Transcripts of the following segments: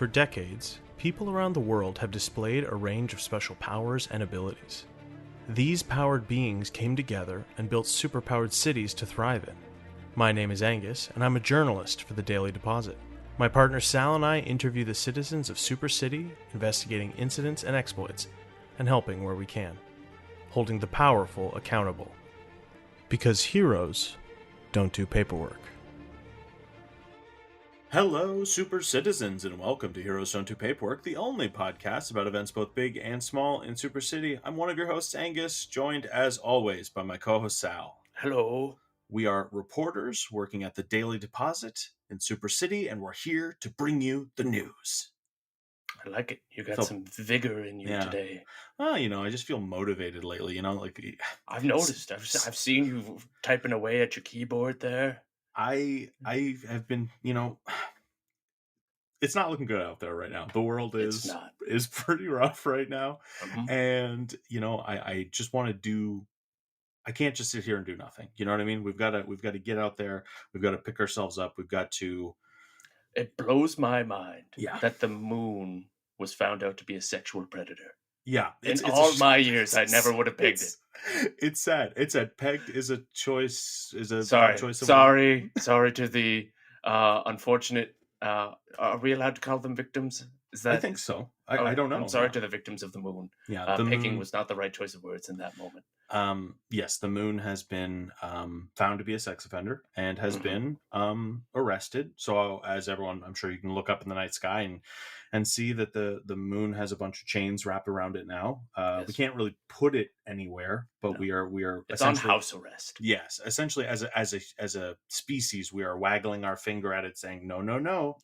For decades, people around the world have displayed a range of special powers and abilities. These powered beings came together and built superpowered cities to thrive in. My name is Angus, and I'm a journalist for the Daily Deposit. My partner Sal and I interview the citizens of Super City, investigating incidents and exploits, and helping where we can, holding the powerful accountable. Because heroes don't do paperwork. Hello, super citizens, and welcome to Heroes Don't Do Paperwork, the only podcast about events both big and small in Super City. I'm one of your hosts, Angus, joined as always by my co-host Sal. Hello. We are reporters working at the Daily Deposit in Super City, and we're here to bring you the news. I like it. You got some vigor in you today. Well, I just feel motivated lately, I've noticed. I've seen you typing away at your keyboard there. I have been, it's not looking good out there right now. The world is pretty rough right now. Mm-hmm. And, I just want to do, I can't just sit here and do nothing. You know what I mean? We've got to get out there. We've got to pick ourselves up. We've got to. It blows my mind that the moon was found out to be a sexual predator. Yeah. In all my years, I never would have pegged it. It's sad. It's sad. Pegged is a choice. Sorry to the unfortunate. Are we allowed to call them victims? Is that? I think so. I don't know. I'm sorry to the victims of the moon. Yeah, pegging was not the right choice of words in that moment. Yes, the moon has been found to be a sex offender and has been arrested. So as everyone, I'm sure you can look up in the night sky and see that the moon has a bunch of chains wrapped around it now. Yes. We can't really put it anywhere, but we are. It's on house arrest. Yes, essentially as a species, we are waggling our finger at it, saying no.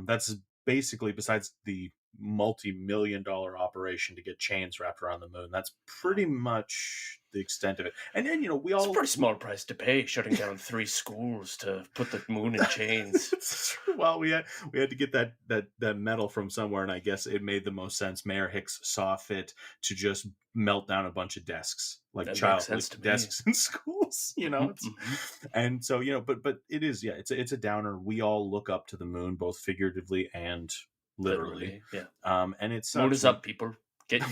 That's basically, besides the multi-million-dollar operation to get chains wrapped around the moon, that's pretty much the extent of it. And then it's a pretty small price to pay, shutting down 3 schools to put the moon in chains. Well, we had to get that metal from somewhere, and I guess it made the most sense. Mayor Hicks saw fit to just melt down a bunch of desks, like desks in schools, And so but it is it's a downer. We all look up to the moon, both figuratively and literally. And it's moon is up, people. Get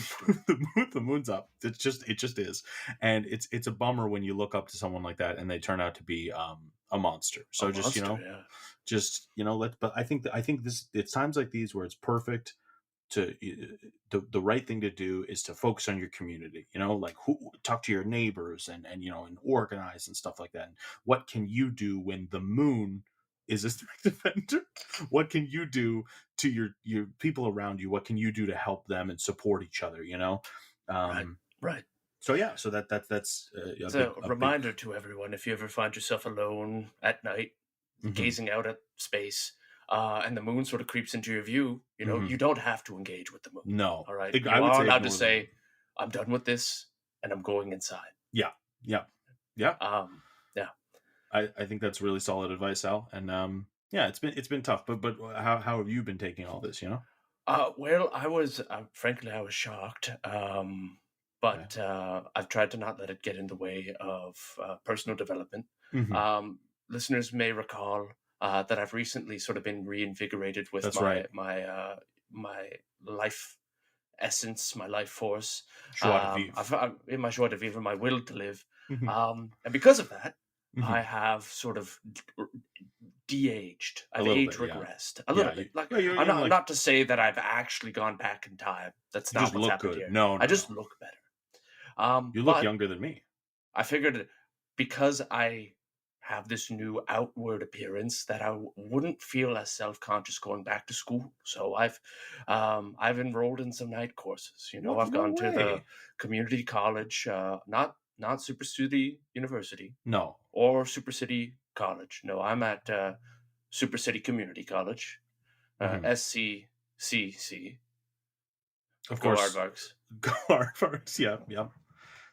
the moon's up. It just is, and it's a bummer when you look up to someone like that and they turn out to be a monster. So but I think this, it's times like these where it's perfect to the right thing to do is to focus on your community. Talk to your neighbors and organize and stuff like that. And what can you do when the moon is a sex offender? What can you do to your people around you? What can you do to help them and support each other? Right. So that's a reminder to everyone. If you ever find yourself alone at night, gazing out at space, and the moon sort of creeps into your view, you don't have to engage with the moon. No. All right. You are allowed to say, I'm done with this and I'm going inside. Yeah. I think that's really solid advice, Al. And it's been tough. But how have you been taking all this? Well, I was frankly shocked. But I've tried to not let it get in the way of personal development. Listeners may recall that I've recently sort of been reinvigorated with my life essence, my life force. In my joie de vivre, my will to live. And because of that, I have sort of de-aged. I've age regressed a little bit. Not to say that I've actually gone back in time. That's not what's happened here. No, I just look better. You look younger than me. I figured because I have this new outward appearance that I wouldn't feel as self-conscious going back to school. So I've enrolled in some night courses. I've gone to the community college, not Super City University. No. Or Super City College. No, I'm at Super City Community College. SCCC. Of course. Go Aardvarks. Yeah.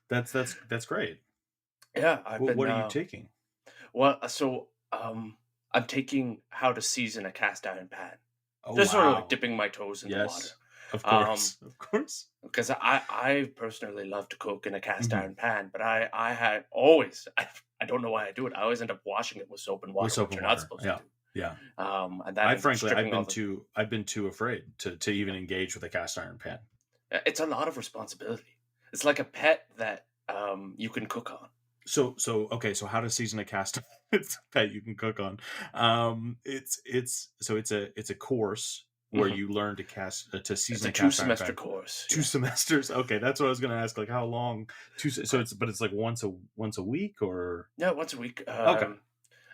That's great. Yeah. What are you taking? Well, so I'm taking how to season a cast iron pan. Oh, just sort of like dipping my toes in the water. Of course. Because I personally love to cook in a cast iron pan, but I had always, I don't know why I do it. I always end up washing it with soap and water, which you're not supposed to do. And that I've been too afraid to even engage with a cast iron pan. It's a lot of responsibility. It's like a pet that you can cook on. So how to season a cast it's a pet you can cook on. It's a course where you learn to season a cast iron pan. 2-semester course. 2 semesters. Okay, that's what I was going to ask. Like, how long? It's like once a week, or once a week. Okay.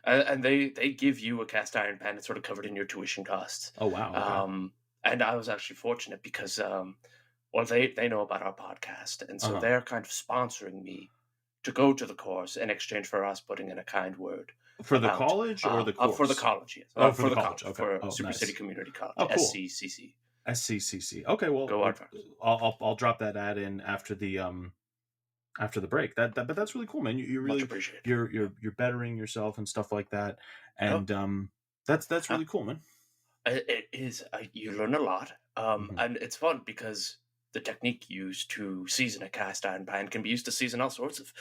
And they give you a cast iron pan. It's sort of covered in your tuition costs. Oh wow. Okay. And I was actually fortunate because they know about our podcast, and so they're kind of sponsoring me to go to the course in exchange for us putting in a kind word. For the college or the course? For the college, yes. For the college. Okay. For Super City Community College. Oh, cool. SCCC. SCCC. Okay, well, I'll drop that ad in after the break. But that's really cool, man. You really appreciate it. You're bettering yourself and stuff like that, and that's really cool, man. It is. You learn a lot, and it's fun because the technique used to season a cast iron pan can be used to season all sorts of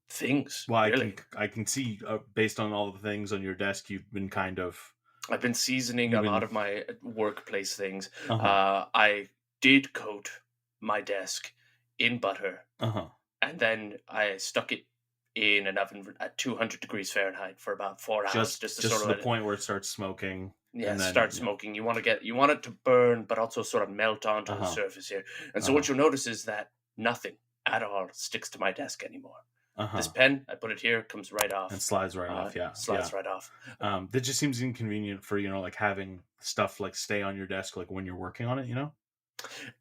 things. Well, really. I can see based on all the things on your desk, you've been I've been seasoning a lot of my workplace things. I did coat my desk in butter, and then I stuck it in an oven at 200 degrees Fahrenheit for about 4 hours, just to the point where it starts smoking. Yeah, smoking. You want it to burn, but also sort of melt onto the surface here. And so what you'll notice is that nothing at all sticks to my desk anymore. This pen, I put it here, comes right off. And slides right off, yeah. Slides right off. That just seems inconvenient for, like having stuff like stay on your desk like when you're working on it,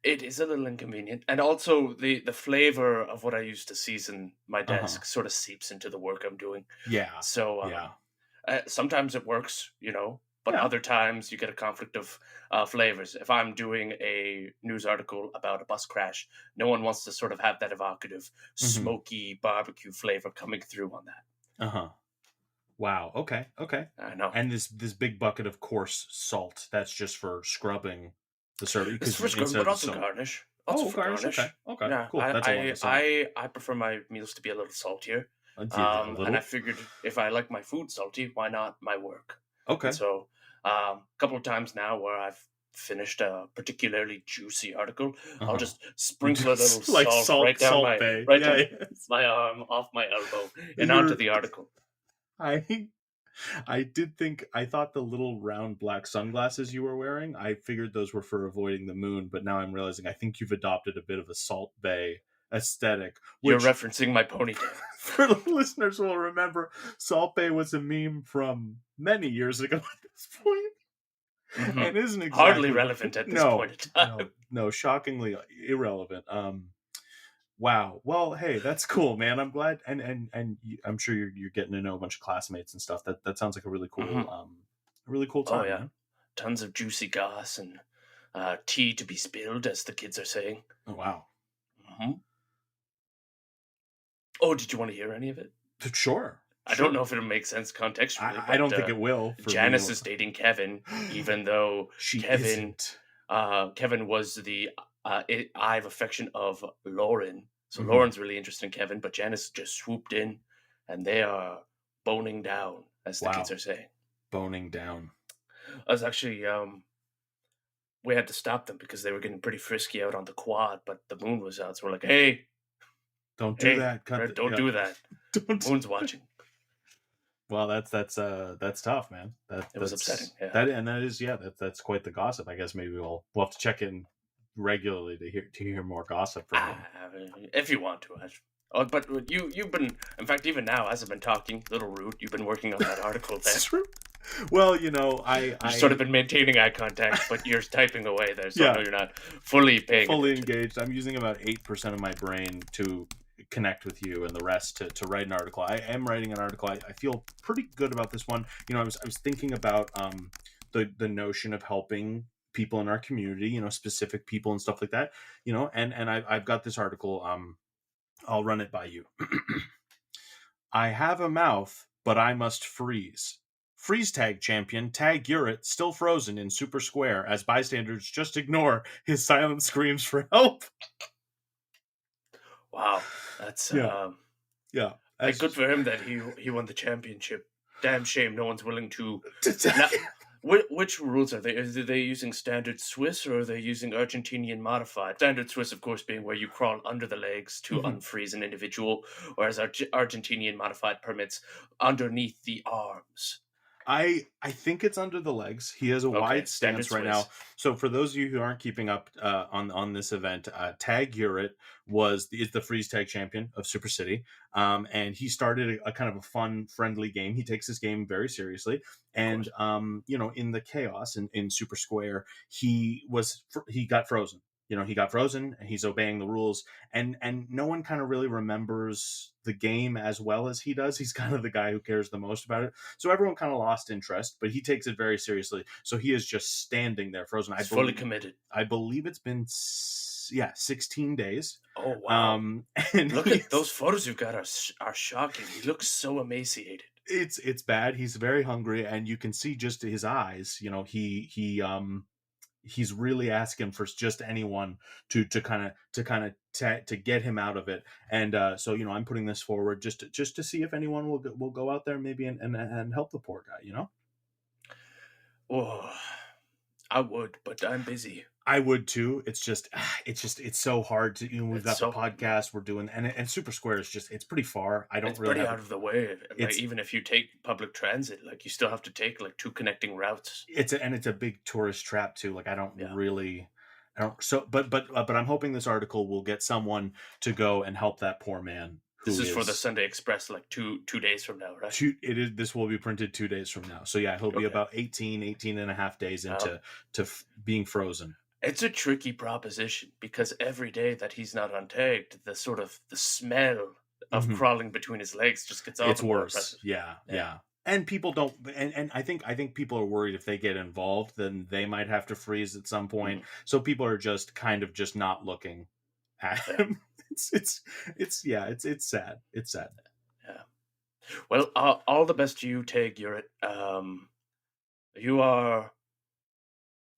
It is a little inconvenient. And also the flavor of what I use to season my desk sort of seeps into the work I'm doing. Yeah. So sometimes it works, but other times you get a conflict of flavors. If I'm doing a news article about a bus crash, no one wants to sort of have that evocative, smoky barbecue flavor coming through on that. Wow. Okay. I know. And this big bucket of coarse salt, that's just for scrubbing the service. It's for scrubbing, but also garnish. Garnish. Okay. Yeah, cool. That's I prefer my meals to be a little saltier. And I figured if I like my food salty, why not my work? Okay. And so a couple of times now where I've finished a particularly juicy article, I'll just sprinkle a little like salt right down my arm, off my elbow, and onto the article. I thought the little round black sunglasses you were wearing, I figured those were for avoiding the moon, but now I'm realizing I think you've adopted a bit of a Salt Bay aesthetic. You're referencing my ponytail. For the listeners who will remember, Salt Bay was a meme from many years ago at this point. And isn't exactly hardly relevant at this point in time. No, shockingly irrelevant. Wow. Well, hey, that's cool, man. I'm glad, and I'm sure you're getting to know a bunch of classmates and stuff. That sounds like a really cool time. Oh yeah, man. Tons of juicy goss and tea to be spilled, as the kids are saying. Oh wow. Oh, did you want to hear any of it? Sure. I don't know if it'll make sense contextually. I don't think it will. Janice is dating Kevin, even though Kevin was the eye of affection of Lauren. So Lauren's really interested in Kevin, but Janice just swooped in, and they are boning down, as the kids are saying. Boning down. I was actually, we had to stop them because they were getting pretty frisky out on the quad, but the moon was out, so we're like, hey, don't do that. Don't do that. Moon's watching. Well, that's tough, man. It was upsetting. Yeah. That's quite the gossip. I guess maybe we'll have to check in regularly to hear more gossip from him. If you want to. But you've been, in fact, even now as I've been talking, little rude, you've been working on that article. That's true. Well, I've sort of been maintaining eye contact, but you're typing away there, so I know you're not fully engaged. I'm using about 8% of my brain to connect with you, and the rest to write an article. I am writing an article. I feel pretty good about this one. I was thinking about the notion of helping people in our community, specific people and stuff like that, and I've got this article. I'll run it by you. I have a mouth, but I must freeze. Freeze tag champion, Tag Urit, still frozen in Super Square as bystanders just ignore his silent screams for help. Wow, that's good for him that he won the championship. damn shame no one's willing to. Which rules are they? Are they using standard Swiss or are they using Argentinian modified? Standard Swiss, of course, being where you crawl under the legs to unfreeze an individual, whereas Argentinian modified permits underneath the arms. I think it's under the legs. He has a wide stance right now. So for those of you who aren't keeping up on this event, Tag Urit is the freeze tag champion of Super City, and he started a kind of a fun, friendly game. He takes this game very seriously, and in the chaos in Super Square, he got frozen. He got frozen and he's obeying the rules, and no one kind of really remembers the game as well as he does. He's kind of the guy who cares the most about it. So everyone kind of lost interest, but he takes it very seriously. So he is just standing there frozen. He's fully committed. I believe it's been 16 days. Oh, wow. And look at those photos you've got are shocking. He looks so emaciated. It's bad. He's very hungry, and you can see just his eyes, he's really asking for just anyone to get him out of it. And so I'm putting this forward just to see if anyone will go out there maybe and help the poor guy. Oh, I would, but I'm busy. I would too. It's so hard to, we've got the podcast we're doing, and Super Square is it's pretty far. It's pretty out of the way. Even if you take public transit, you still have to take 2 connecting routes. It's a big tourist trap too. But I'm hoping this article will get someone to go and help that poor man. This is for the Sunday Express, 2 days from now, right? This will be printed 2 days from now. So yeah, he'll be about 18 and a half days into being frozen. It's a tricky proposition because every day that he's not untagged, the smell of crawling between his legs just gets all it's the more worse. Impressive. Yeah. And people don't, and I think people are worried if they get involved, then they might have to freeze at some point. So people are just kind of just not looking at him. It's sad. It's sad. Yeah. Well, all the best to you, Tag Urit. You are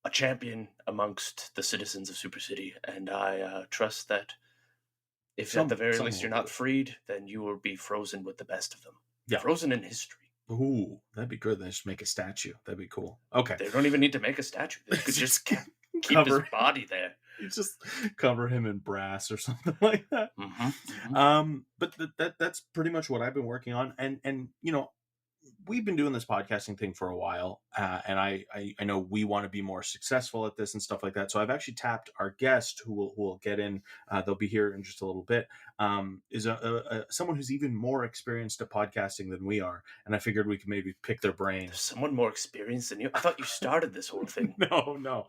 a champion amongst the citizens of Super City, and I trust that if at the very least you're not freed, then you will be frozen with the best of them. Yeah. Frozen in history. Ooh, that'd be good. They just make a statue. That'd be cool. Okay. They don't even need to make a statue. They could just keep his body there. You just cover him in brass or something like that. But that's pretty much what I've been working on. And we've been doing this podcasting thing for a while, and I know we want to be more successful at this and stuff like that. So I've actually tapped our guest, who will get in. They'll be here in just a little bit. Is someone who's even more experienced at podcasting than we are, and I figured we could maybe pick their brain. There's someone more experienced than you? I thought you started this whole thing. No.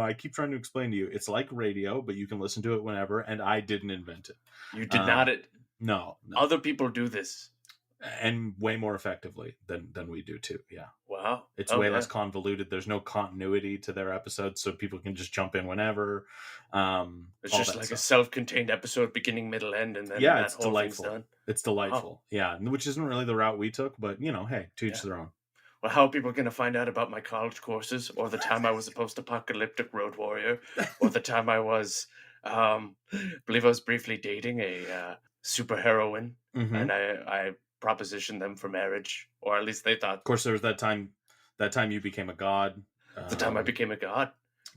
I keep trying to explain to you. It's like radio, but you can listen to it whenever, and I didn't invent it. You did not. No. Other people do this. And way more effectively than we do too. Yeah. Wow. It's way less convoluted. There's no continuity to their episodes, so people can just jump in whenever. It's just like a self-contained episode, beginning, middle, end, and then it's delightful. It's delightful. Oh. Yeah, which isn't really the route we took, but hey, to each their own. Well, how are people going to find out about my college courses, or the time I was a post-apocalyptic road warrior, or the time I was, believe I was briefly dating a super heroine, and I propositioned them for marriage, or at least they thought. Of course, there was that time you became a god. The time I became a god.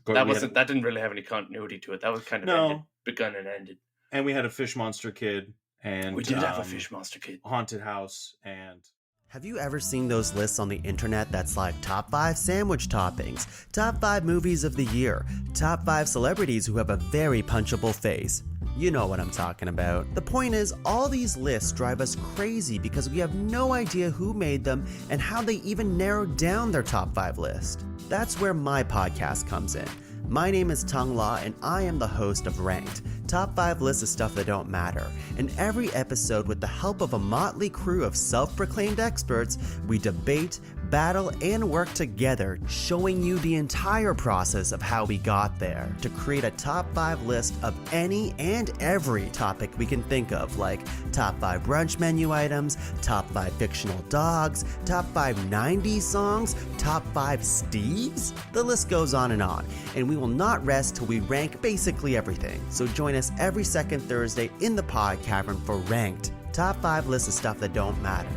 That didn't really have any continuity to it. That was kind of begun and ended. And we had a fish monster kid, and we did have a fish monster kid, haunted house, and. Have you ever seen those lists on the internet that's like top 5 sandwich toppings, top 5 movies of the year, top 5 celebrities who have a very punchable face? You know what I'm talking about. The point is, all these lists drive us crazy because we have no idea who made them and how they even narrowed down their top 5 list. That's where my podcast comes in. My name is Tuong La, and I am the host of Ranked, top 5 lists of stuff that don't matter. In every episode, with the help of a motley crew of self-proclaimed experts, we debate, battle, and work together, showing you the entire process of how we got there, to create a top 5 list of any and every topic we can think of, like top 5 brunch menu items, top 5 fictional dogs, top 5 90s songs, top 5 Steves? The list goes on, and we will not rest till we rank basically everything. So join us every second Thursday in the Pod Cavern for Ranked, top 5 lists of stuff that don't matter.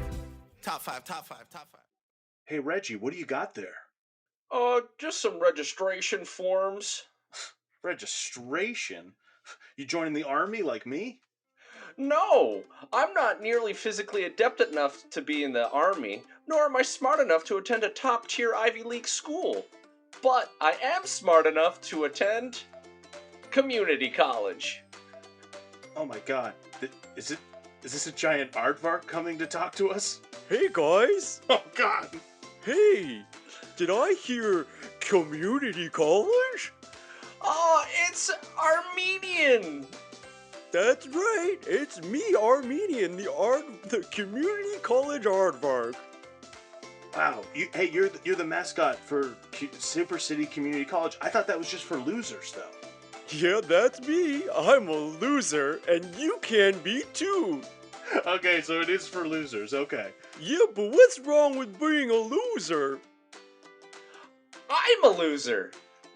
Top five, top five, top five. Hey, Reggie, what do you got there? Just some registration forms. Registration? You joining the army like me? No, I'm not nearly physically adept enough to be in the army, nor am I smart enough to attend a top-tier Ivy League school. But I am smart enough to attend community college. Oh my god. Is this a giant aardvark coming to talk to us? Hey guys! Oh god! Hey! Did I hear community college? Oh, it's Armenian! That's right, it's me, Armenian, the community college aardvark. Wow. You're the mascot for Super City Community College. I thought that was just for losers, though. Yeah, that's me. I'm a loser, and you can be too. Okay, so it is for losers. Okay. Yeah, but what's wrong with being a loser? I'm a loser!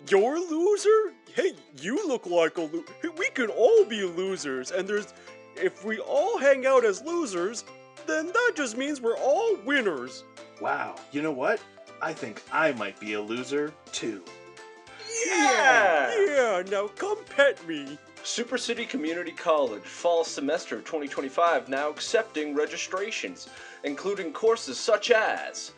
You're a loser? Hey, you look like a loser. We can all be losers, and if we all hang out as losers, then that just means we're all winners. Wow. You know what? I think I might be a loser, too. Yeah, now come pet me. Super City Community College, fall semester 2025, now accepting registrations, including courses such as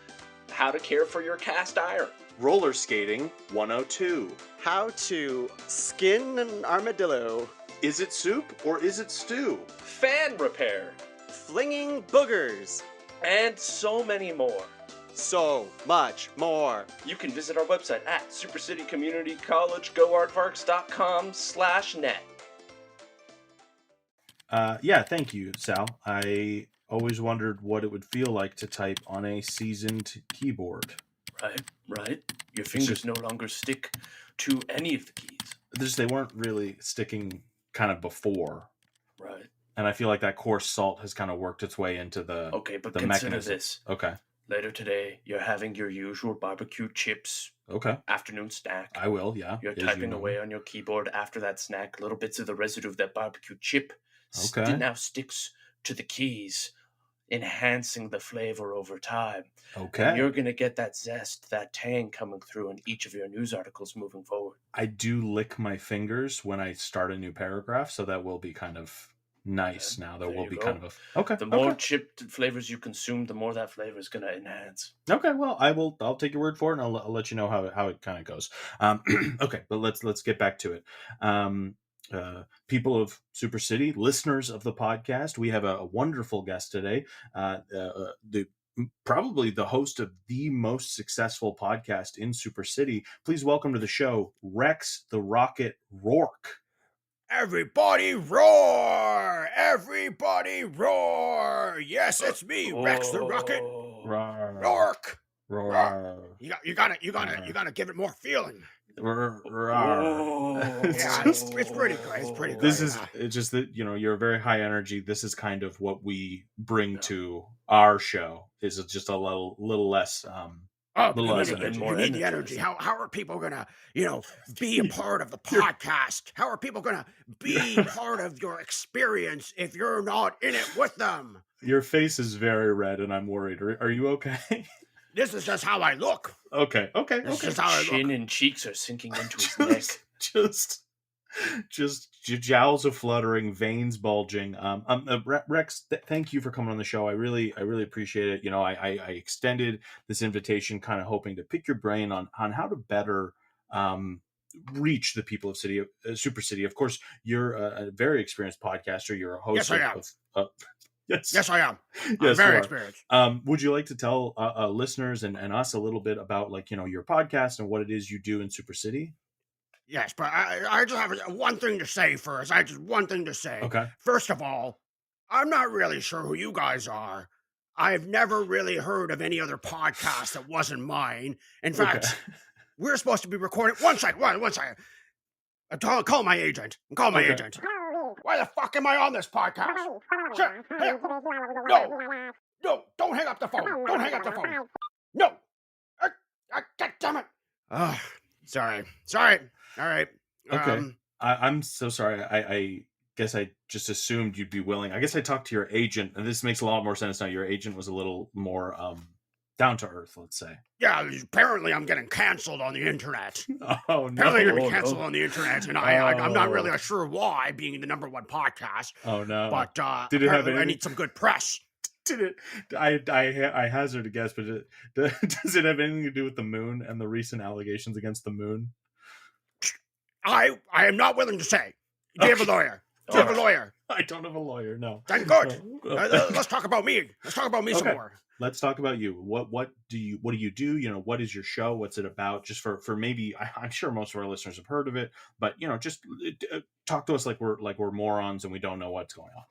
how to care for your cast iron, Roller Skating 102. How to skin an armadillo. Is it soup or is it stew? fan repair, Flinging boogers. and so many more. So much more. You can visit our website at supercitycommunitycollegegoaardvarks.com/net. Yeah, thank you, Sal. I always wondered what it would feel like to type on a seasoned keyboard. Right. Your fingers no longer stick to any of the keys. They weren't really sticking kind of before. Right. And I feel like that coarse salt has kind of worked its way into the Okay, but the consider mechanism. this. Okay. Later today, you're having your usual barbecue chips Okay. afternoon snack. I will, yeah. You're as you typing know. away on your keyboard after that snack. Little bits of the residue of that barbecue chip Okay. now sticks to the keys, enhancing the flavor over time. Okay. And you're going to get that zest, that tang coming through in each of your news articles moving forward. I do lick my fingers when I start a new paragraph, so that will be kind of nice now. There will you be go. kind of a... Okay. The more okay. chipped flavors you consume, the more that flavor is going to enhance. Okay, well, I'll take your word for it, and I'll let you know how it kind of goes. Okay, but let's get back to it. People of Super City, listeners of the podcast, we have a wonderful guest today. Probably the host of the most successful podcast in Super City. Please welcome to the show, Rex the Rocket Roarke. Everybody roar! Everybody roar! Yes, it's me, Rex the Rocket. Roar. Roarke. Roar. You gotta give it more feeling. Roar. Yeah, it's pretty great. It's pretty great. It's just that, you're a very high energy. This is kind of what we bring to our show. Is just a little less you need the energy. How are people gonna, be a part of the podcast? How are people gonna be part of your experience if you're not in it with them? Your face is very red, and I'm worried. Are you okay? This is just how I look. Okay. This is how I look. Chin and cheeks are sinking into his neck. Just jowls are fluttering, veins bulging. Rex, thank you for coming on the show. I really appreciate it. I extended this invitation, kind of hoping to pick your brain on how to better reach the people of Super City. Of course, you're a very experienced podcaster. You're a host. Yes, I am. Yes, I am. Yes, I'm very experienced. Would you like to tell listeners and us a little bit about your podcast and what it is you do in Super City? Yes, but I just have one thing to say first. One thing to say. Okay. First of all, I'm not really sure who you guys are. I've never really heard of any other podcast that wasn't mine. In fact, we're supposed to be recording. One second. Call my agent. Agent. Why the fuck am I on this podcast? Shut. Hey. No, don't hang up the phone. No. God damn it. Sorry. All right. Okay. I'm so sorry. guess I just assumed you'd be willing. I guess I talked to your agent, and this makes a lot more sense now. Your agent was a little more down to earth, let's say. Yeah, apparently I'm getting canceled on the internet. Oh, no. Apparently you're going to be canceled on the internet, and I'm not really sure why, being the #1 podcast. Oh, no. But Did it have I need some good press. Did it? I hazard a guess, but does it have anything to do with the moon and the recent allegations against the moon? I am not willing to say. Do you have a lawyer? Do you have a lawyer? I don't have a lawyer, no. Then good. Let's talk about me. Let's talk about me some more. Let's talk about you. What do you do? You know, what is your show? What's it about? Just for maybe, I'm sure most of our listeners have heard of it, but you know, just talk to us like we're morons and we don't know what's going on.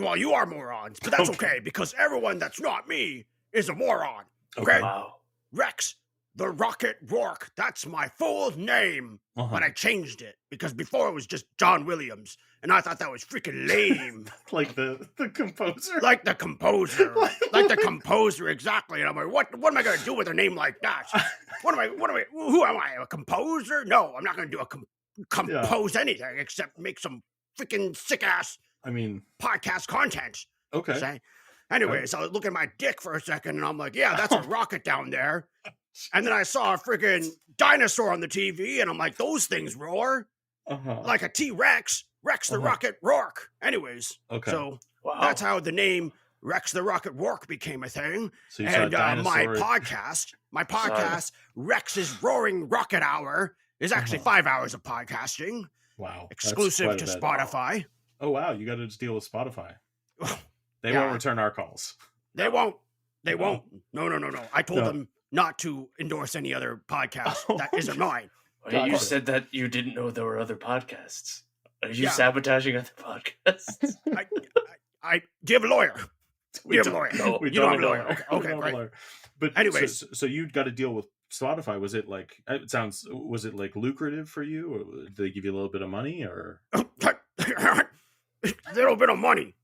Well, you are morons, but that's okay because everyone that's not me is a moron. Okay. Wow. Rex, the Rocket Roarke. That's my full name, but I changed it because before it was just John Williams, and I thought that was freaking lame. Like the composer. Like the composer. Like the composer, exactly. And I'm like, what am I going to do with a name like that? Who am I? A composer? No, I'm not going to do compose anything except make some freaking sick-ass podcast content. Okay. Say. Anyways, I was looking at my dick for a second, and I'm like, yeah, that's a rocket down there. And then I saw a freaking dinosaur on the TV, and I'm like, those things roar. Like a T-Rex. Rex the Rocket Roarke. Anyways, so that's how the name Rex the Rocket Roarke became a thing. So you and saw my podcast, Rex's Roaring Rocket Hour, is actually 5 hours of podcasting. Wow. Exclusive to Spotify. Oh, wow. You got to deal with Spotify. They won't return our calls. They won't. No. I told them not to endorse any other podcast that isn't mine. Well, you said that you didn't know there were other podcasts. Are you sabotaging other podcasts? Do you have a lawyer? Do you have a lawyer? No, you don't have a lawyer. Okay, great. But anyways, so you got to deal with Spotify. Was it like lucrative for you? Or did they give you a little bit of money or? Little bit of money.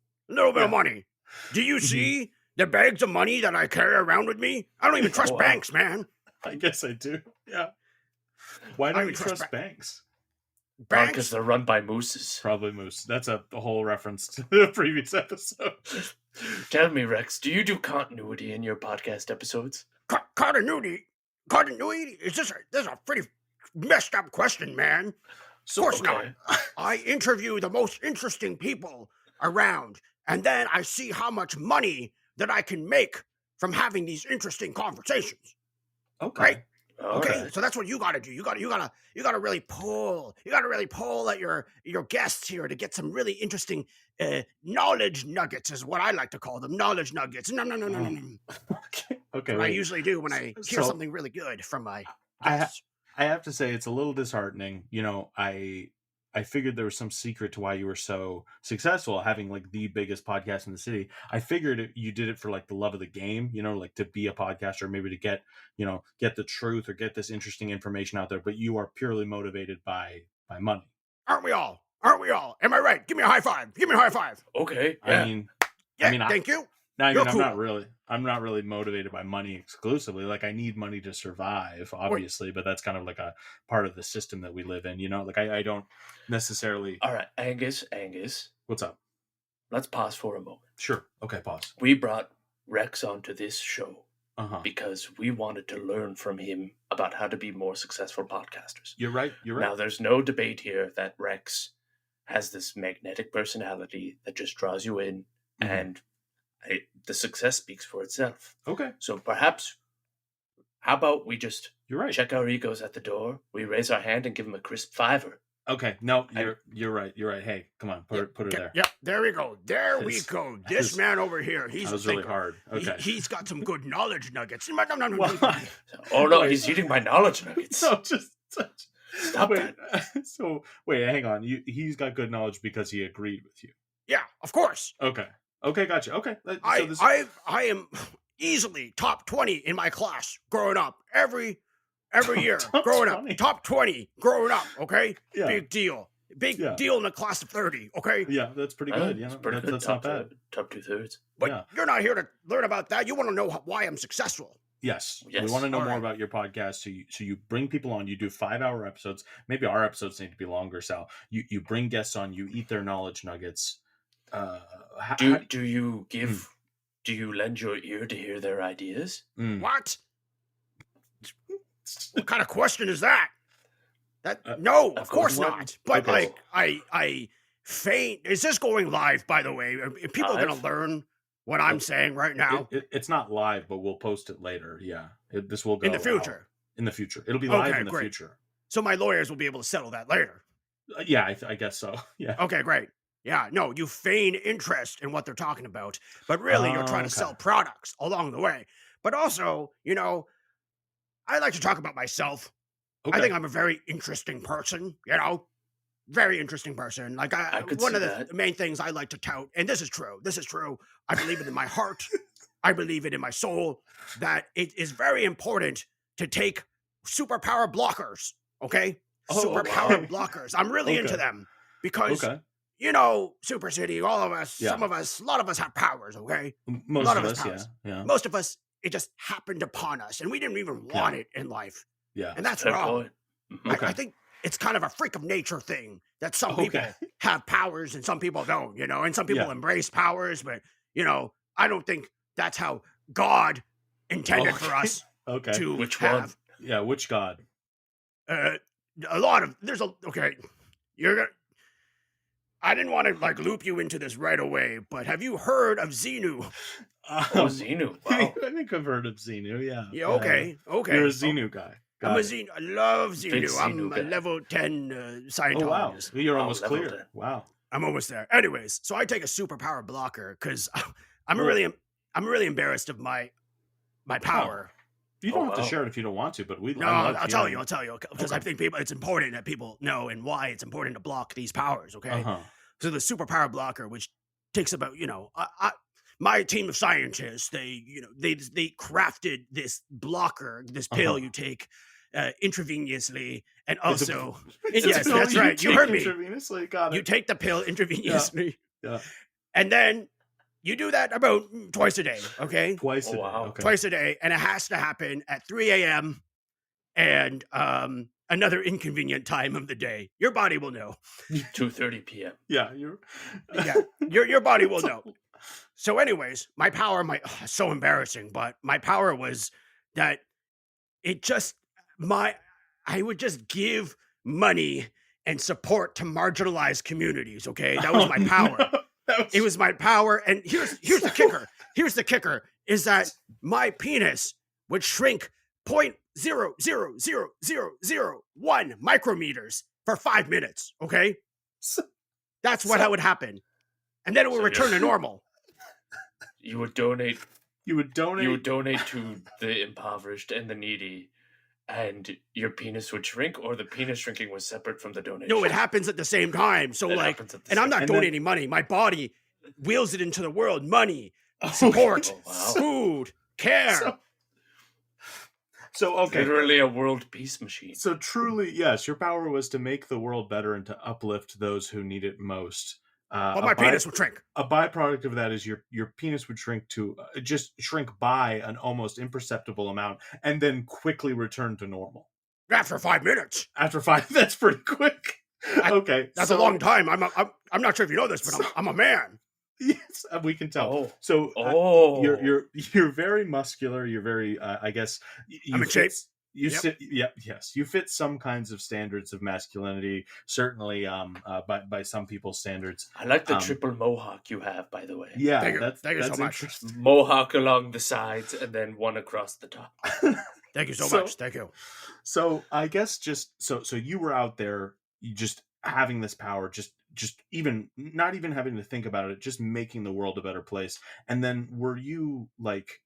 Do you see the bags of money that I carry around with me? I don't even trust banks, man. I guess I do. Yeah. Why don't you trust banks? Because they're run by mooses. Probably moose. That's a whole reference to the previous episode. Tell me, Rex, do you do continuity in your podcast episodes? Continuity? Is this a pretty messed up question, man? Of course not. I interview the most interesting people around, and then I see how much money that I can make from having these interesting conversations. Okay. Right? Okay, so that's what you got to do. You got to really pull. You got to really pull at your guests here to get some really interesting knowledge nuggets, is what I like to call them. Knowledge nuggets. No. Okay. What I usually do when I hear something really good from my guests. I have to say it's a little disheartening. You know, I figured there was some secret to why you were so successful, having like the biggest podcast in the city. I figured you did it for like the love of the game, you know, like to be a podcaster, maybe to get the truth or get this interesting information out there. But you are purely motivated by money. Aren't we all? Am I right? Give me a high five. Okay. Yeah. Thank you. I'm not really motivated by money exclusively. Like I need money to survive, obviously, but that's kind of like a part of the system that we live in, you know? Like I don't necessarily. All right, Angus. What's up? Let's pause for a moment. Sure. Okay, pause. We brought Rex onto this show because we wanted to learn from him about how to be more successful podcasters. You're right. Now, there's no debate here that Rex has this magnetic personality that just draws you in, and the success speaks for itself. Okay. So perhaps, how about we just check our egos at the door, we raise our hand and give him a crisp $5. Okay. No, you're right. Hey, come on, put it there. Yeah, there we go. This man over here, that was really hard. Okay. He's got some good knowledge nuggets. No. Oh no, he's eating my knowledge nuggets. No, just stop that. So wait, hang on. He's got good knowledge because he agreed with you. Yeah, of course. Okay, gotcha. Okay. I am easily top 20 in my class growing up. Every year growing up. Top 20 growing up, okay? Yeah. Big deal. Big deal in a class of 30, okay? Yeah, that's pretty good. Yeah, that's not bad. Top 2/3. But you're not here to learn about that. You want to know why I'm successful. Yes. Yes. We want to know All more right. about your podcast. So you bring people on. You do 5-hour episodes. Maybe our episodes need to be longer, Sal. You bring guests on. You eat their knowledge nuggets. Do you lend your ear to hear their ideas? What? What kind of question is that? No, of course not. But Okay. I faint. Is this going live? By the way, are people going to learn what I'm saying right now? It's not live, but we'll post it later. Yeah, this will go In the future. out. In the future, it'll be live in the great. future. So my lawyers will be able to settle that later. Yeah, I guess so. Yeah. Okay, great. Yeah, no, you feign interest in what they're talking about, but really you're trying to sell products along the way. But also, I like to talk about myself. Okay. I think I'm a very interesting person, very interesting person. Like one of the main things I like to tout, and this is true. I believe it in my heart. I believe it in my soul that it is very important to take superpower blockers. Okay, superpower blockers. I'm really into them because Super City. All of us, some of us, a lot of us have powers. Okay, most of us, yeah. Most of us, it just happened upon us, and we didn't even want it in life. Yeah, and that's wrong. Okay. I think it's kind of a freak of nature thing that some people have powers and some people don't, and some people embrace powers, but, I don't think that's how God intended for us to Which have. one? Yeah, which God? I didn't want to loop you into this right away, but have you heard of Xenu? Xenu. Wow. I think I've heard of Xenu. Yeah. Yeah. Okay. You're a Xenu guy. I'm a Xenu. I love Xenu. Xenu I'm guy. a level 10 Scientologist. Oh wow, you're almost level clear. 10. Wow. I'm almost there. Anyways, so I take a superpower blocker because I'm really embarrassed of my power. You don't have to share it if you don't want to, but I'll tell you because I think it's important that people know and why it's important to block these powers. Okay, so the superpower blocker, which takes about my team of scientists, they crafted this blocker, this pill you take intravenously, and also yes, that's right. You heard me. Intravenously, got it. You take the pill intravenously, Yeah. and then you do that about twice a day. Okay, Twice a day. Wow. Okay. twice a day, and it has to happen at 3 a.m. and another inconvenient time of the day. Your body will know. 2:30 p.m. Yeah, your body will know. So, anyways, my power, so embarrassing, but my power was that I would just give money and support to marginalized communities. Okay, that was my power. No. It was my power, and here's the kicker. Here's the kicker: is that my penis would shrink 0.00001 micrometers for 5 minutes. Okay, that's what would happen, and then it would return to normal. You would donate. You would donate To the impoverished and the needy, and your penis would shrink, or the penis shrinking was separate from the donation. No, it happens at the same time. So I'm not donating money. My body wheels it into the world. Money, support, food, care. So okay, literally a world peace machine. So truly, yes, your power was to make the world better and to uplift those who need it most. But my penis would shrink. A byproduct of that is your penis would shrink to just shrink by an almost imperceptible amount, and then quickly return to normal after 5 minutes. After 5, that's pretty quick. Okay, that's a long time. I'm not sure if you know this, but I'm a man. Yes, we can tell. Oh. So you're very muscular. You're very I guess I'm in shape. You fit some kinds of standards of masculinity, certainly by some people's standards. I like the triple mohawk you have, by the way. Yeah, thank you so much. Mohawk along the sides and then one across the top. Thank you so much. Thank you. So I guess just so you were out there, you just having this power, just even not even having to think about it, just making the world a better place. And then were you like?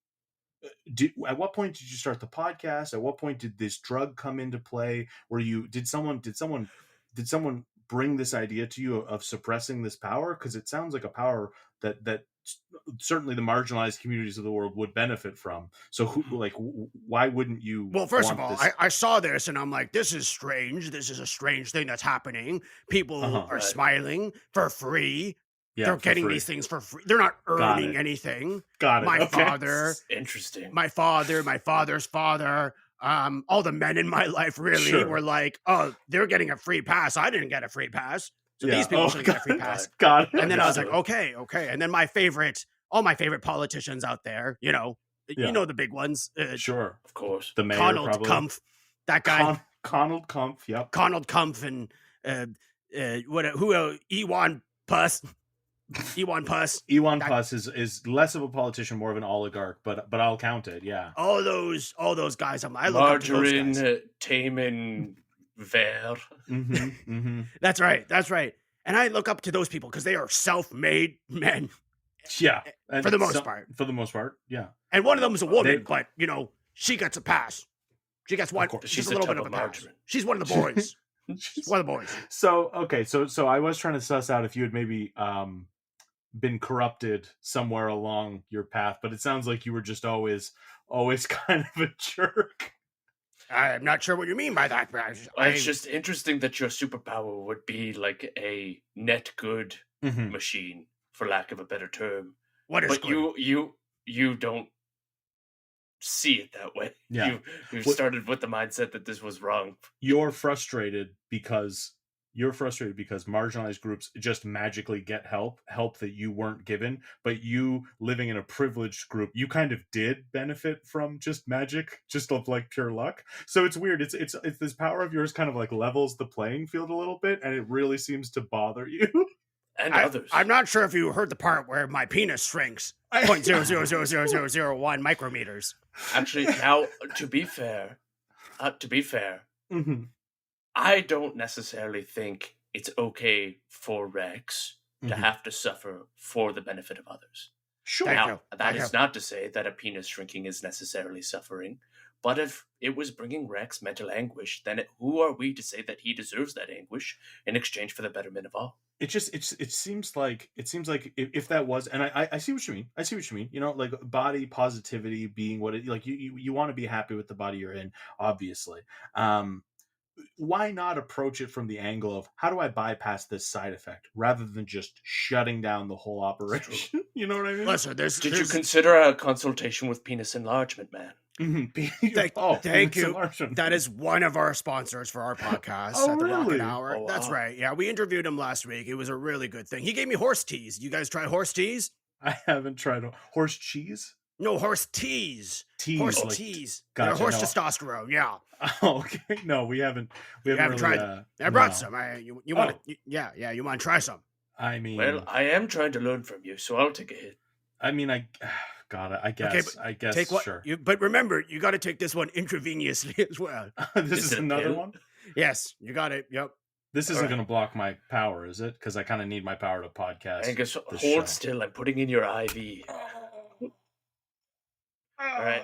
At what point did you start the podcast? At what point did this drug come into play? Did someone bring this idea to you of suppressing this power? Because it sounds like a power that certainly the marginalized communities of the world would benefit from. So why wouldn't you? Well, first of all, I saw this and I'm like, this is strange. This is a strange thing that's happening. People are smiling for free. they're getting these things for free. They're not earning anything. Got it. My father, interesting. My father's father, all the men in my life really were like, oh, they're getting a free pass. I didn't get a free pass. So these people should get a free pass. Got it. And then I was like, okay. And then all my favorite politicians out there, you know the big ones. Sure. Of course. The mayor, Conald probably. Kumpf, that guy. Conald Kumpf, yep. Conald Kumpf and Ewan Puss. Ewan Puss. Ewan Puss is less of a politician, more of an oligarch, but I'll count it, yeah. All those guys. I look up to those guys. Margarine, Taman, Ver. That's right. And I look up to those people because they are self-made men. Yeah. For the most part. For the most part, yeah. And one of them is a woman, but, she gets a pass. She gets one. She's a little bit of a pass. She's one of the boys. She's one of the boys. So, okay. So I was trying to suss out if you had maybe been corrupted somewhere along your path, but it sounds like you were just always kind of a jerk. I'm not sure what you mean by that. It's just interesting that your superpower would be like a net good machine, for lack of a better term. What is but good? you don't see it that way. Yeah. You started with the mindset that this was wrong. You're frustrated because marginalized groups just magically get help that you weren't given, but you living in a privileged group, you kind of did benefit from just magic, just of like pure luck. So it's weird. It's this power of yours kind of like levels the playing field a little bit, and it really seems to bother you. And others. I'm not sure if you heard the part where my penis shrinks 0.000001 micrometers. Actually, now to be fair, I don't necessarily think it's okay for Rex to have to suffer for the benefit of others. Sure. Now, that is not to say that a penis shrinking is necessarily suffering, but if it was bringing Rex mental anguish, then who are we to say that he deserves that anguish in exchange for the betterment of all? It seems like if that was, and I see what you mean. I see what you mean. Like body positivity being what it, like you want to be happy with the body you're in, obviously. Why not approach it from the angle of how do I bypass this side effect rather than just shutting down the whole operation? You know what I mean? Listen, did you consider a consultation with penis enlargement, man? Thank you. That is one of our sponsors for our podcast at the Rocket Hour. Oh, that's right. Yeah, we interviewed him last week. It was a really good thing. He gave me horse teas. You guys try horse teas? I haven't tried horse cheese. No, horse teas. Horse teas. Gotcha, horse testosterone. Yeah. Oh, okay. No, we haven't. We haven't really, tried. I brought some. You want to? Yeah. You want to try some? I mean, well, I am trying to learn from you, so I'll take a hit. I mean, I got it. I guess. Okay, I guess. Take what, sure. But remember, you got to take this one intravenously as well. This is another one. Yes, you got it. Yep. This isn't going to block my power, is it? Because I kind of need my power to podcast. Angus, hold still. I'm putting in your IV. All right.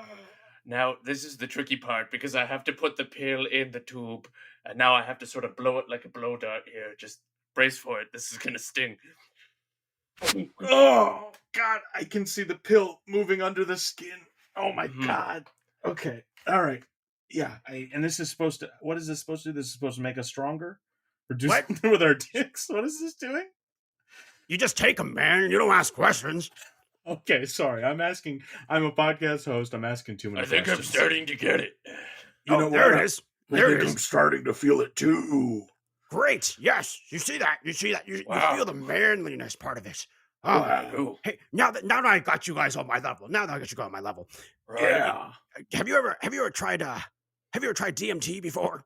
Now, this is the tricky part because I have to put the pill in the tube, and now I have to sort of blow it like a blow dart here. Just brace for it. This is going to sting. Oh, God. I can see the pill moving under the skin. Oh, my God. Okay. All right. Yeah. And this is supposed to... What is this supposed to do? This is supposed to make us stronger? Or do something with our dicks? What is this doing? You just take them, man. You don't ask questions. Okay, sorry. I'm a podcast host. I'm asking too many questions. I think I'm starting to get it. You know there it is. There it is. I'm starting to feel it too. Great. Yes. You see that. You feel the manliness part of it. Oh, wow. Hey, now that I got you guys on my level. Right. Yeah. Have you ever tried DMT before?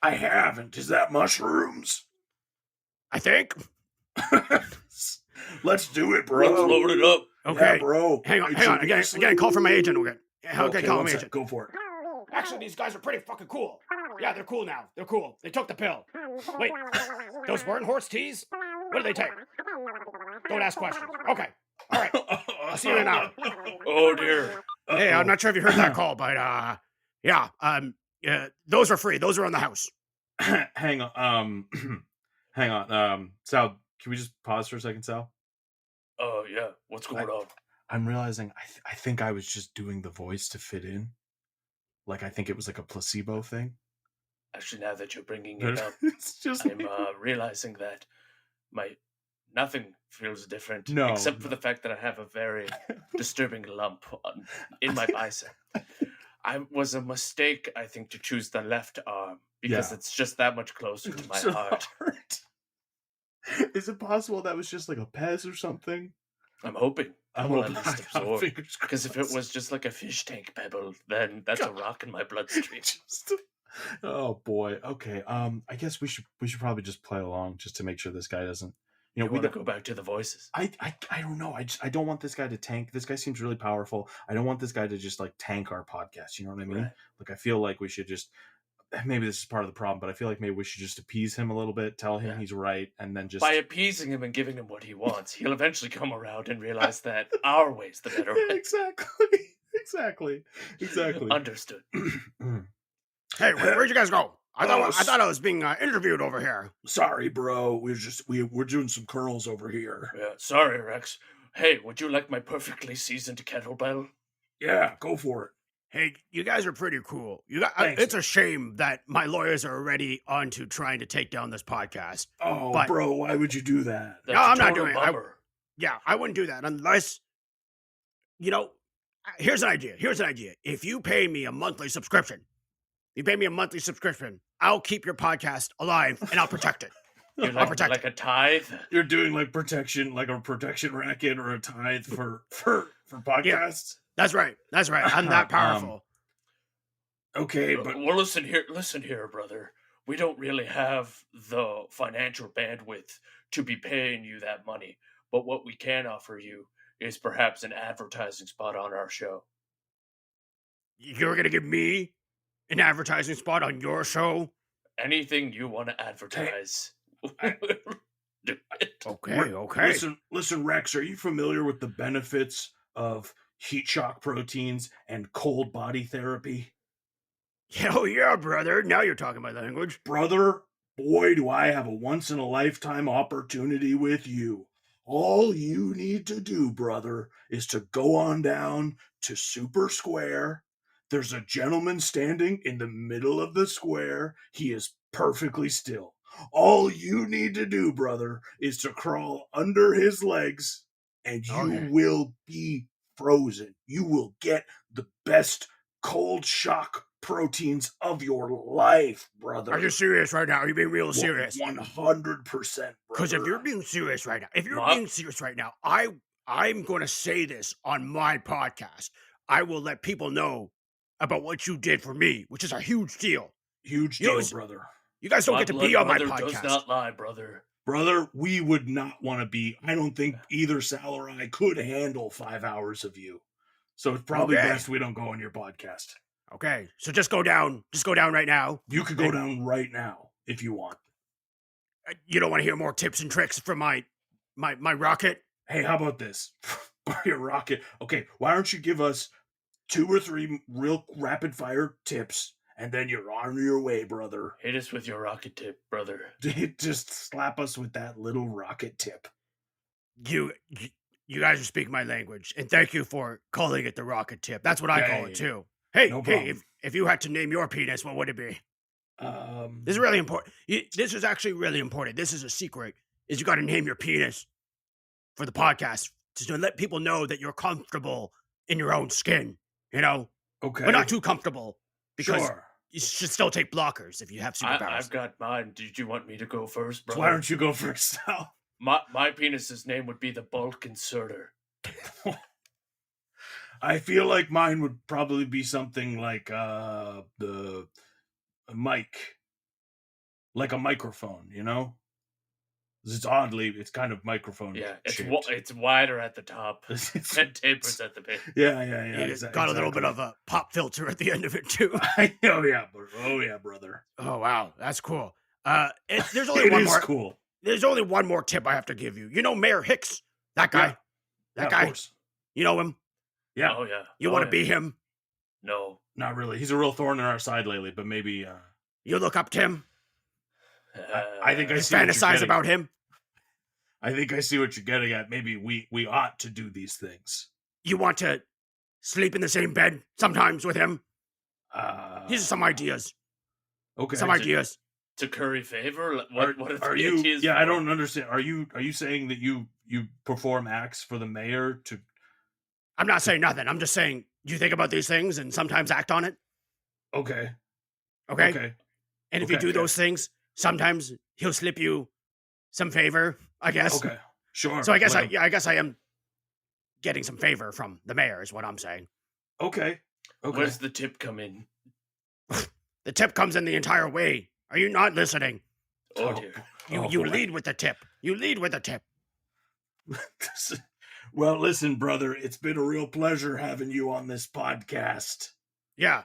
I haven't. Is that mushrooms? I think. Let's do it, bro. Let's load it up. Okay, yeah, bro. Hang on. Again, call from my agent. Okay, call my agent. Go for it. Actually, these guys are pretty fucking cool. Yeah, they're cool now. They're cool. They took the pill. Wait, those weren't horse teas? What did they take? Don't ask questions. Okay. All right. I'll see you in an hour. Oh, dear. Hey, I'm not sure if you heard that call, but those are free. Those are on the house. Hang on. Sal, can we just pause for a second, Sal? Oh, yeah. What's going on? I'm realizing I think I was just doing the voice to fit in. Like, I think it was like a placebo thing. Actually, now that you're bringing it up, it's just I'm realizing that my nothing feels different. No, except for the fact that I have a very disturbing lump in my bicep. I was a mistake, I think, to choose the left arm because it's just that much closer to my heart. Is it possible that was just like a Pez or something? I'm hoping. I will at least absorb. Because if it crossed. was just like a fish tank pebble, then that's a rock in my bloodstream. Oh boy. Okay. I guess we should probably just play along just to make sure this guy doesn't. We want to go back to the voices. I don't know. I don't want this guy to tank. This guy seems really powerful. I don't want this guy to just like tank our podcast. You know what I mean? Right. Like I feel like we should just. Maybe this is part of the problem, but I feel like maybe we should just appease him a little bit, tell him he's right, and then just... By appeasing him and giving him what he wants, he'll eventually come around and realize that our way's the better way. Exactly. Understood. Hey, where'd you guys go? I thought I was being interviewed over here. Sorry, bro. We're doing some curls over here. Yeah, sorry, Rex. Hey, would you like my perfectly seasoned kettlebell? Yeah, go for it. Hey, you guys are pretty cool. It's a shame that my lawyers are already onto trying to take down this podcast. Oh, but, bro, why would you do that? No, I'm not doing it. I wouldn't do that unless, here's an idea. If you pay me a monthly subscription, I'll keep your podcast alive and I'll protect it. You're like a tithe? You're doing like protection, like a protection racket or a tithe for podcasts? Yeah. That's right. I'm that powerful. Okay, but well, listen here, brother. We don't really have the financial bandwidth to be paying you that money, but what we can offer you is perhaps an advertising spot on our show. You're gonna give me an advertising spot on your show? Anything you want to advertise. Do it. Okay. Listen, Rex, are you familiar with the benefits of heat shock proteins and cold body therapy? Oh yeah, brother. Now you're talking my language. Brother, boy, do I have a once-in-a-lifetime opportunity with you. All you need to do, brother, is to go on down to Super Square. There's a gentleman standing in the middle of the square. He is perfectly still. All you need to do, brother, is to crawl under his legs, and you will be frozen. You will get the best cold shock proteins of your life, brother. Are you serious right now? Are you being real serious? 100%. Because if you're being serious right now, I'm going to say this on my podcast. I will let people know about what you did for me, which is a huge deal. Huge deal, brother. You guys don't get to be on my podcast. Does not lie, brother. Brother, we would not want to be. I don't think either Sal or I could handle 5 hours of you. So it's probably best we don't go on your podcast. Okay, so just go down. Just go down right now. You could go down right now if you want. You don't want to hear more tips and tricks from my rocket? Hey, how about this? Your rocket. Okay, why don't you give us 2 or 3 real rapid fire tips? And then you're on your way, brother. Hit us with your rocket tip, brother. Just slap us with that little rocket tip. You guys are speaking my language, and thank you for calling it the rocket tip. That's what I call it too. Hey, if you had to name your penis, what would it be? This is really important. This is actually really important. This is a secret. Is you got to name your penis for the podcast to let people know that you're comfortable in your own skin. Okay, but not too comfortable. Because you should still take blockers if you have superpowers. I've got mine. Did you want me to go first, brother? Why don't you go first, Sal? My penis's name would be the bulk inserter. I feel like mine would probably be something like the mic, like a microphone. It's kind of microphone. Yeah, it's wider at the top and tapers at the base. Yeah. It's got a little bit of a pop filter at the end of it too. Oh yeah, brother. Oh wow, that's cool. There's only one more. Cool. There's only one more tip I have to give you. You know Mayor Hicks, that guy. That guy. Of course. You know him. Yeah. Oh yeah. You want to be him? No, not really. He's a real thorn in our side lately, but maybe. You look up to him. I think I see fantasize about him. I think I see what you're getting at. Maybe we ought to do these things. You want to sleep in the same bed sometimes with him? These are some ideas. Okay. Some ideas. to curry favor? What are you? Yeah, I don't understand. Are you saying that you perform acts for the mayor to? I'm not saying nothing. I'm just saying you think about these things and sometimes act on it. Okay. And if you do those things, sometimes he'll slip you some favor, I guess. Okay. Sure. So I guess I am getting some favor from the mayor is what I'm saying. Okay. Where's the tip come in? The tip comes in the entire way. Are you not listening? Oh dear. You lead with the tip. You lead with the tip. Well, listen, brother, it's been a real pleasure having you on this podcast. Yeah,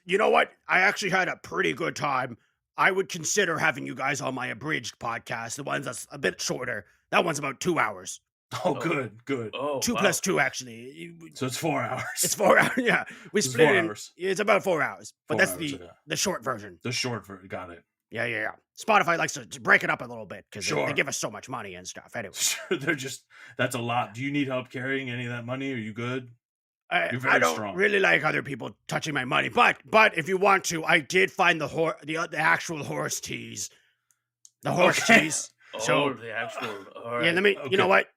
you know what? I actually had a pretty good time. I would consider having you guys on my abridged podcast, the one that's a bit shorter. That one's about 2 hours. Oh, good. Oh, 2 plus 2, actually. So it's 4 hours. It's 4 hours, yeah. We split it in. Hours. It's about 4 hours. But 4 that's hours, the short version. The short version, got it. Yeah. Spotify likes to break it up a little bit because Sure. they give us so much money and stuff. Anyway. Sure, that's a lot. Do you need help carrying any of that money? Are you good? You're very I don't strong. really like other people touching my money, but if you want to, I did find the actual horse teas, the horse teas. So the actual. All right. yeah, let me. Okay. You know what?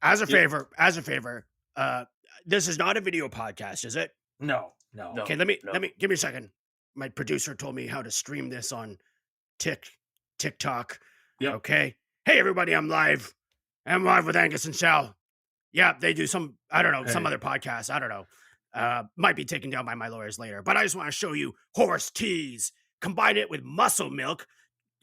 As a favor, this is not a video podcast, is it? No. Okay, let me give me a second. My producer told me how to stream this on TikTok. Yep. Okay. Hey everybody, I'm live with Angus and Sal. Yeah, they do some other podcast. I don't know. Might be taken down by my lawyers later. But I just want to show you horse teas. Combine it with muscle milk.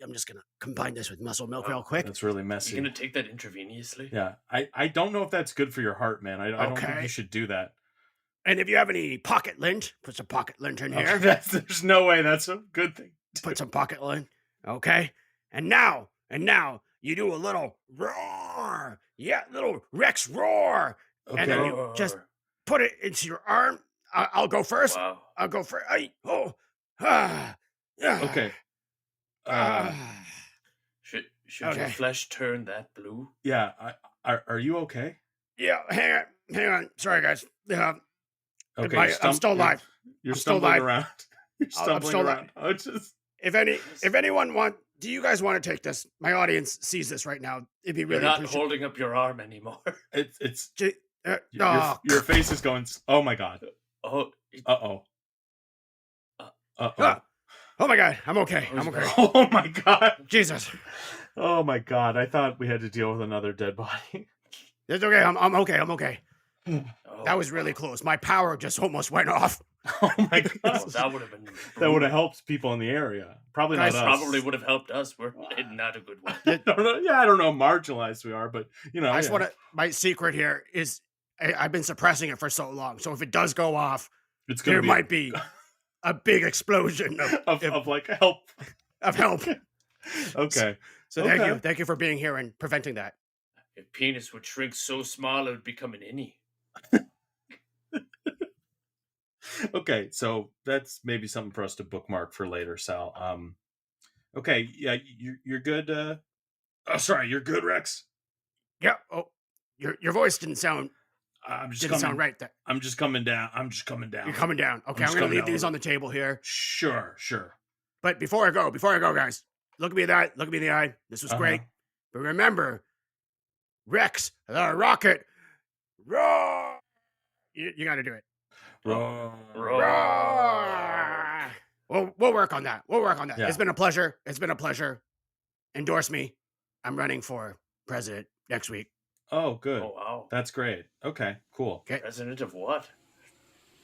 I'm just gonna combine this with muscle milk real quick. That's really messy. You're gonna take that intravenously? Yeah, I don't know if that's good for your heart, man. I don't think you should do that. And if you have any pocket lint, put some pocket lint in here. There's no way that's a good thing. Put some pocket lint. Okay. And now you do a little roar. Yeah, little Rex roar. Okay. And then you just put it into your arm. I'll go first. Wow. I'll go first. Okay. Should Okay. your flesh turn that blue? Yeah. Are you okay? Yeah, hang on. Sorry, guys. Okay. I'm still alive. You're I'm still stumbling alive. around. You're stumbling still around. Oh, just. If anyone do you guys want to take this? My audience sees this right now. It'd be really You're not appreciated. holding up your arm anymore. It's Oh, your face is going. Oh my god. Oh. Uh-oh. Uh-oh. Oh my god, I'm okay. I'm okay. Oh my god. Jesus. Oh my god. I thought we had to deal with another dead body. It's okay. I'm okay. I'm okay. Oh, That was really close. My power just almost went off. Oh my god. well, that would have been. That would have helped people in the area. Probably not Guys, us. Probably would have helped us. We're in not a good way. I don't know. Yeah, I don't know how marginalized we are, but you know. I just want to. My secret here is I've been suppressing it for so long. So if it does go off, it's gonna might be a big explosion of like help. Of help. Okay. So thank you for being here and preventing that. If penis would shrink so small, it would become an innie. Okay, so that's maybe something for us to bookmark for later, Sal. Okay, yeah, you're good. Sorry, you're good, Rex. Yeah. Oh, your voice didn't sound sound right. I'm just coming down. You're coming down. Okay, I'm gonna leave these on the table here. Sure. But before I go, guys, look at me in the eye. Look at me in the eye. This was great. But remember, Rex, the rocket, roar! You got to do it. Roar. Roar! We'll work on that. Yeah. It's been a pleasure. Endorse me. I'm running for president next week. Oh, good. Oh, wow. That's great. Okay, cool. Okay, President of what?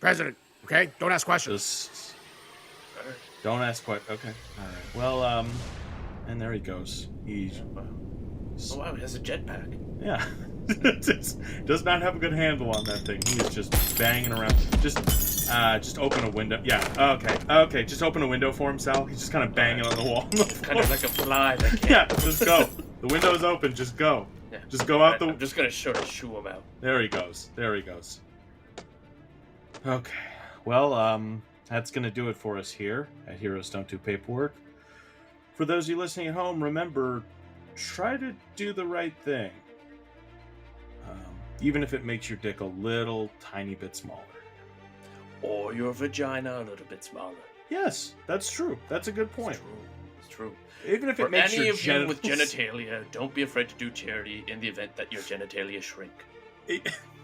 president. Okay, don't ask questions. Just don't ask what. Okay. All right. Well, and there he goes. Oh, wow, he has a jetpack. Yeah. Does not have a good handle on that thing. He is just banging around. Just open a window. Yeah. Okay. Just open a window for him, Sal. He's just kind of banging on the wall. Kind of like a fly. That can't... Yeah. Just go. The window's open. Just go. Yeah. Just go out the. I'm just gonna sort of shoo him out. There he goes. Okay. Well, that's gonna do it for us here at Heroes Don't Do Paperwork. For those of you listening at home, remember, try to do the right thing. Even if it makes your dick a little tiny bit smaller. Or your vagina a little bit smaller. Yes, that's true. That's a good point. It's true. Even if it For makes any your of you with genitalia, don't be afraid to do charity in the event that your genitalia shrink.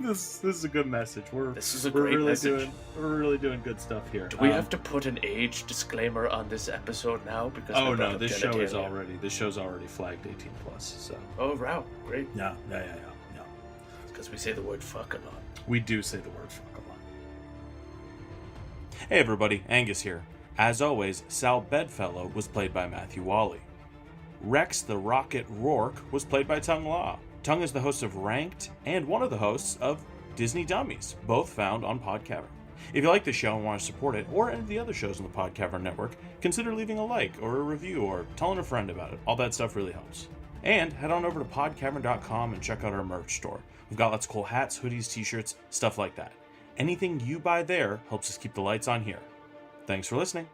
This is a good message. This is a great message. We're really doing good stuff here. Do we have to put an age disclaimer on this episode now? Because no, this show's already flagged 18+. So. Oh, wow, great. Yeah. Because we say the word fuck a lot. We do say the word fuck a lot. Hey everybody, Angus here. As always, Sal Bedfellow was played by Matthew Wally. Rex the Rocket Roarke was played by Tuong La. Tuong is the host of Ranked and one of the hosts of Disney Dummies, both found on Podcavern. If you like the show and want to support it, or any of the other shows on the Podcavern network, consider leaving a like or a review or telling a friend about it. All that stuff really helps. And head on over to podcavern.com and check out our merch store. We've got lots of cool hats, hoodies, t-shirts, stuff like that. Anything you buy there helps us keep the lights on here. Thanks for listening.